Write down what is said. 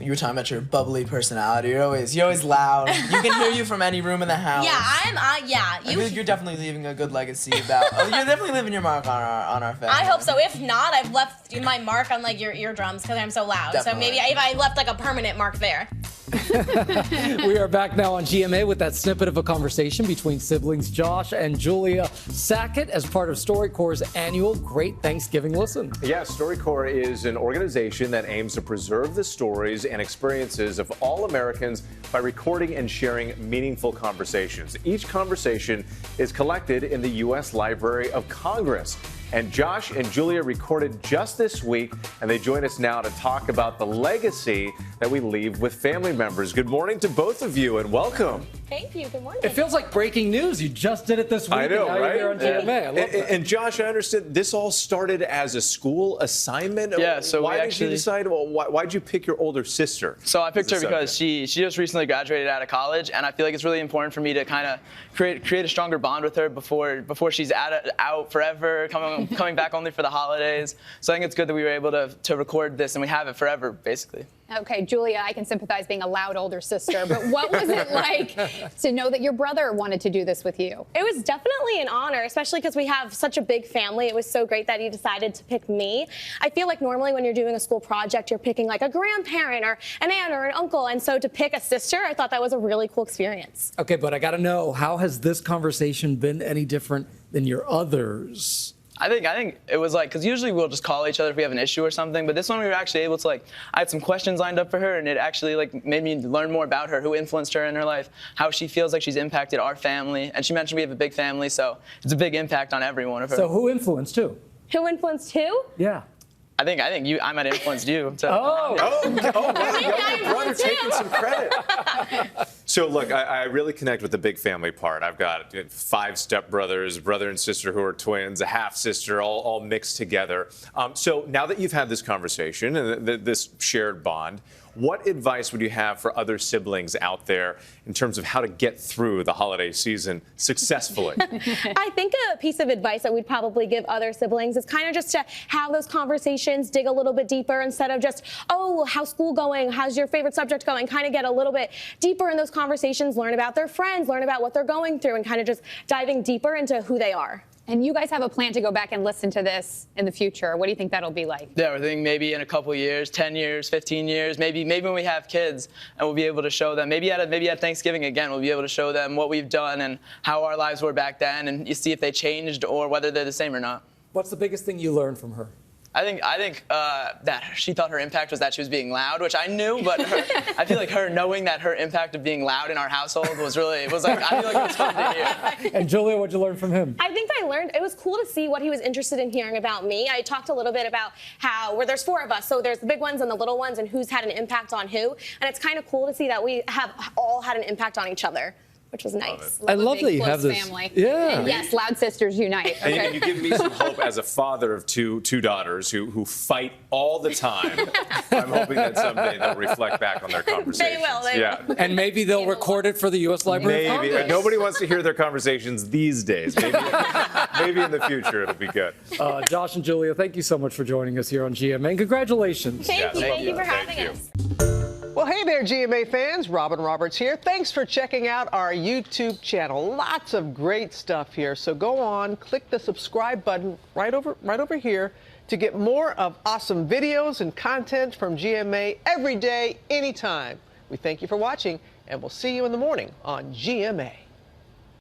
You were talking about your bubbly personality. You're always loud. You can hear you from any room in the house. Yeah, I feel like you're definitely leaving a good legacy about. You're definitely leaving your mark on our family. I hope so. If not, I've left my mark on like your eardrums because I'm so loud. Definitely. So maybe if I left like a permanent mark there. We are back now on GMA with that snippet of a conversation between siblings Josh and Julia Sackett as part of StoryCorps' annual Great Thanksgiving Listen. Yes, StoryCorps is an organization that aims to preserve the stories and experiences of all Americans by recording and sharing meaningful conversations. Each conversation is collected in the U.S. Library of Congress. And Josh and Julia recorded just this week, and they join us now to talk about the legacy that we leave with family members. Good morning to both of you, and welcome. Thank you. Good morning. It feels like breaking news. You just did it this week. I know, and now right? You're here on GMA. I love that. And Josh, I understand this all started as a school assignment. Yeah, so why we did actually you decide? Well, why did you pick your older sister? So I picked her as a because subject? she just recently graduated out of college, and I feel like it's really important for me to kind of create a stronger bond with her before she's out forever, coming back only for the holidays. So I think it's good that we were able to record this, and we have it forever, basically. Okay, Julia, I can sympathize being a loud older sister, but what was it like to know that your brother wanted to do this with you? It was definitely an honor, especially because we have such a big family. It was so great that he decided to pick me. I feel like normally when you're doing a school project, you're picking like a grandparent or an aunt or an uncle. And so to pick a sister, I thought that was a really cool experience. Okay, but I got to know, how has this conversation been any different than your others? I think it was like, because usually we'll just call each other if we have an issue or something, but this one we were actually able to, like, I had some questions lined up for her, and it actually like made me learn more about her, who influenced her in her life, how she feels like she's impacted our family. And she mentioned we have a big family, so it's a big impact on every one of her. So who influenced who? Who influenced who? Yeah. I think I might have influenced you. So. Wow, your brother taking some credit. So look, I really connect with the big family part. I've got 5 stepbrothers, brother and sister who are twins, a half sister, all mixed together. So now that you've had this conversation and this shared bond, what advice would you have for other siblings out there in terms of how to get through the holiday season successfully? I think a piece of advice that we'd probably give other siblings is kind of just to have those conversations, dig a little bit deeper instead of just, oh, how's school going? How's your favorite subject going? Kind of get a little bit deeper in those conversations, learn about their friends, learn about what they're going through, and kind of just diving deeper into who they are. And you guys have a plan to go back and listen to this in the future. What do you think that'll be like? Yeah, we're thinking maybe in a couple years, 10 years, 15 years, maybe when we have kids, and we'll be able to show them, maybe at Thanksgiving again, we'll be able to show them what we've done and how our lives were back then, and you see if they changed or whether they're the same or not. What's the biggest thing you learned from her? I think that she thought her impact was that she was being loud, which I knew, but I feel like her knowing that her impact of being loud in our household I feel like it was fun to hear. And Julia, what'd you learn from him? I think I learned, it was cool to see what he was interested in hearing about me. I talked a little bit about where there's 4 of us, so there's the big ones and the little ones and who's had an impact on who. And it's kind of cool to see that we have all had an impact on each other, which was nice. I love that you have this. Family. Yeah. And yes, loud sisters unite. Okay. And you give me some hope as a father of two daughters who fight all the time. I'm hoping that someday they'll reflect back on their conversations. They will. And maybe they'll record it for the U.S. Library of Maybe. Congress. Nobody wants to hear their conversations these days. Maybe in the future it'll be good. Josh and Julia, thank you so much for joining us here on GMA, and congratulations. Thank you for having us. Well, hey there, GMA fans. Robin Roberts here. Thanks for checking out our YouTube channel. Lots of great stuff here. So go on, click the subscribe button right over here to get more of awesome videos and content from GMA every day, anytime. We thank you for watching, and we'll see you in the morning on GMA.